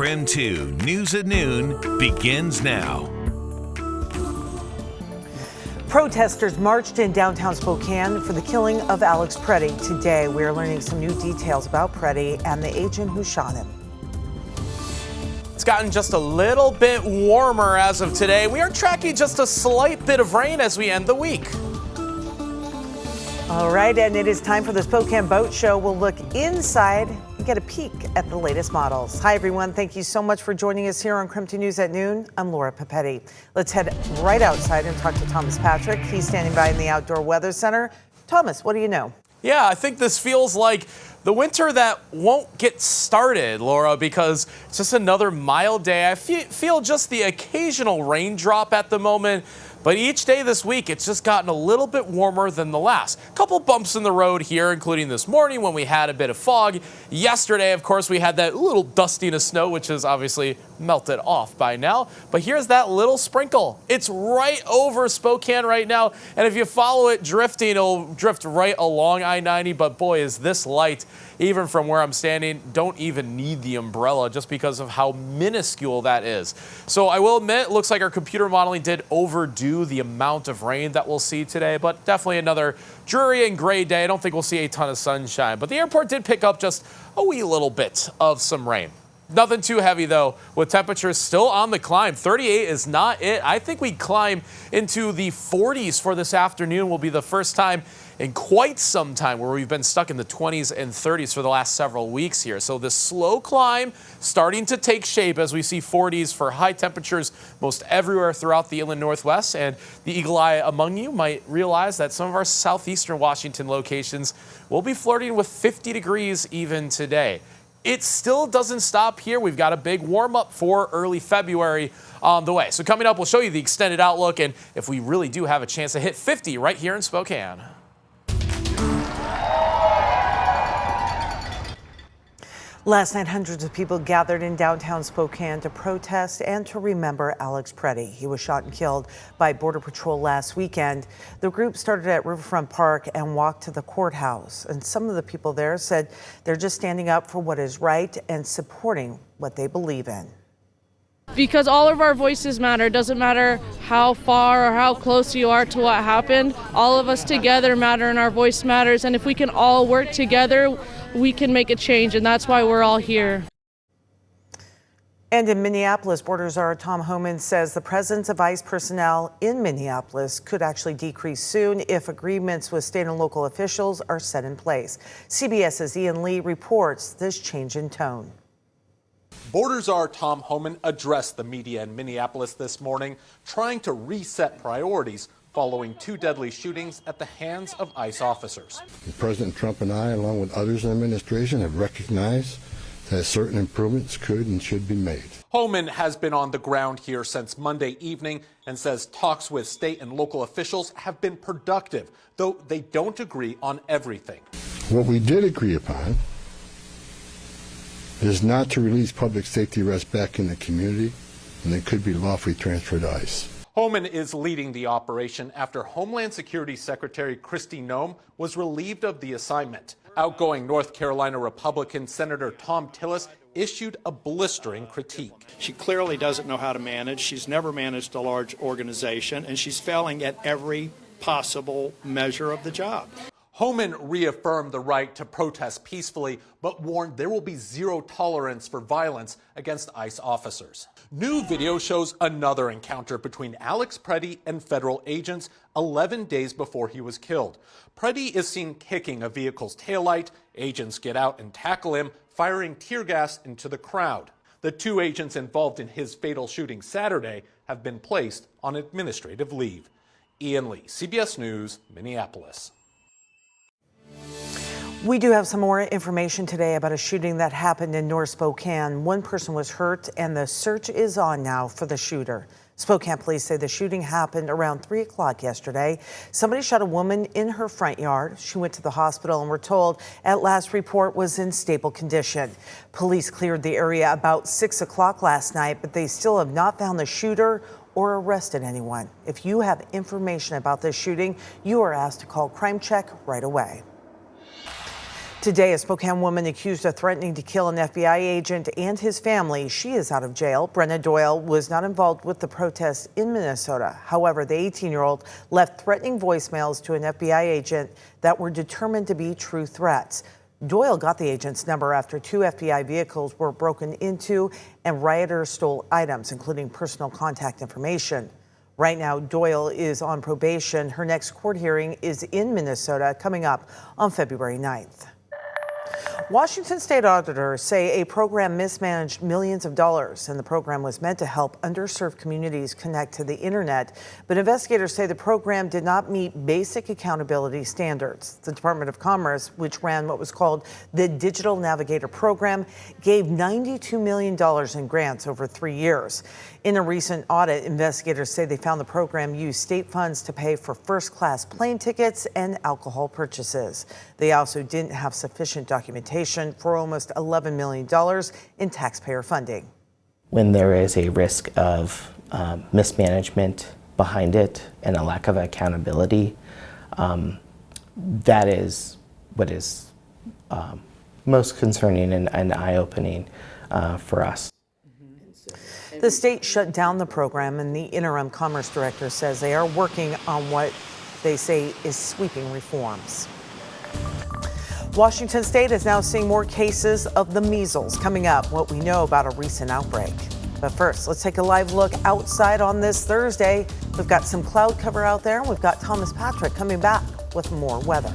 KREM 2 News at Noon begins now. Protesters marched in downtown Spokane for the killing of Alex Pretti. Today, we are learning some new details about Pretti and the agent who shot him. It's gotten just a little bit warmer as of today. We are tracking just a slight bit of rain as we end the week. All right, and it is time for the Spokane Boat Show. We'll look inside and get a peek at the latest models. Hi, everyone. Thank you so much for joining us here on KREM 2 News at Noon. I'm Laura Papetti. Let's head right outside and talk to Thomas Patrick. He's standing by in the Outdoor Weather Center. Thomas, what do you know? Yeah, I think this feels like the winter that won't get started, Laura, because it's just another mild day. I feel just the occasional raindrop at the moment, but each day this week, it's just gotten a little bit warmer than the last. A couple bumps in the road here, including this morning when we had a bit of fog. Yesterday, of course, we had that little dusting of snow, which is obviously melted off by now. But here's that little sprinkle. It's right over Spokane right now. And if you follow it drifting, it'll drift right along I-90. But boy, is this light. Even from where I'm standing, don't even need the umbrella just because of how minuscule that is. So I will admit, it looks like our computer modeling did overdo the amount of rain that we'll see today, but definitely another dreary and gray day. I don't think we'll see a ton of sunshine, but the airport did pick up just a wee little bit of some rain. Nothing too heavy, though, with temperatures still on the climb. 38 is not it. I think we climb into the 40s for this afternoon. Will be the first time in quite some time where we've been stuck in the 20s and 30s for the last several weeks here. So this slow climb starting to take shape as we see 40s for high temperatures most everywhere throughout the inland Northwest. And the eagle eye among you might realize that some of our southeastern Washington locations will be flirting with 50 degrees even today. It still doesn't stop here. We've got a big warm-up for early February on the way. So coming up, we'll show you the extended outlook and if we really do have a chance to hit 50 right here in Spokane. Last night, hundreds of people gathered in downtown Spokane to protest and to remember Alex Pretti. He was shot and killed by Border Patrol last weekend. The group started at Riverfront Park and walked to the courthouse. And some of the people there said they're just standing up for what is right and supporting what they believe in. Because all of our voices matter. It doesn't matter how far or how close you are to what happened. All of us together matter and our voice matters. And if we can all work together, we can make a change. And that's why we're all here. And in Minneapolis, Border Czar Tom Homan says the presence of ICE personnel in Minneapolis could actually decrease soon if agreements with state and local officials are set in place. CBS's Ian Lee reports this change in tone. Border Czar Tom Homan addressed the media in Minneapolis this morning, trying to reset priorities following two deadly shootings at the hands of ICE officers. President Trump and I, along with others in the administration, have recognized that certain improvements could and should be made. Homan has been on the ground here since Monday evening and says talks with state and local officials have been productive, though they don't agree on everything. What we did agree upon is not to release public safety arrests back in the community, and they could be lawfully transferred to ICE. Homan is leading the operation after Homeland Security Secretary Kristi Noem was relieved of the assignment. Outgoing North Carolina Republican Senator Tom Tillis issued a blistering critique. She clearly doesn't know how to manage. She's never managed a large organization, and she's failing at every possible measure of the job. Homan reaffirmed the right to protest peacefully, but warned there will be zero tolerance for violence against ICE officers. New video shows another encounter between Alex Pretti and federal agents 11 days before he was killed. Pretti is seen kicking a vehicle's taillight. Agents get out and tackle him, firing tear gas into the crowd. The two agents involved in his fatal shooting Saturday have been placed on administrative leave. Ian Lee, CBS News, Minneapolis. We do have some more information today about a shooting that happened in North Spokane. One person was hurt and the search is on now for the shooter. Spokane police say the shooting happened around 3 o'clock yesterday. Somebody shot a woman in her front yard. She went to the hospital and we're told at last report was in stable condition. Police cleared the area about 6 o'clock last night, but they still have not found the shooter or arrested anyone. If you have information about this shooting, you are asked to call Crime Check right away. Today, a Spokane woman accused of threatening to kill an FBI agent and his family. She is out of jail. Brenna Doyle was not involved with the protests in Minnesota. However, the 18-year-old left threatening voicemails to an FBI agent that were determined to be true threats. Doyle got the agent's number after 2 FBI vehicles were broken into and rioters stole items, including personal contact information. Right now, Doyle is on probation. Her next court hearing is in Minnesota, coming up on February 9th. Washington state auditors say a program mismanaged millions of dollars, and the program was meant to help underserved communities connect to the internet. But investigators say the program did not meet basic accountability standards. The Department of Commerce, which ran what was called the Digital Navigator program, gave $92 million in grants over 3 years. In a recent audit, investigators say they found the program used state funds to pay for first-class plane tickets and alcohol purchases. They also didn't have sufficient documentation for almost $11 million in taxpayer funding. When there is a risk of mismanagement behind it and a lack of accountability, that is what is most concerning and eye-opening for us. The state shut down the program, and the interim commerce director says they are working on what they say is sweeping reforms. Washington state is now seeing more cases of the measles. Coming up, what we know about a recent outbreak. But first, let's take a live look outside on this Thursday. We've got some cloud cover out there, and we've got Thomas Patrick coming back with more weather.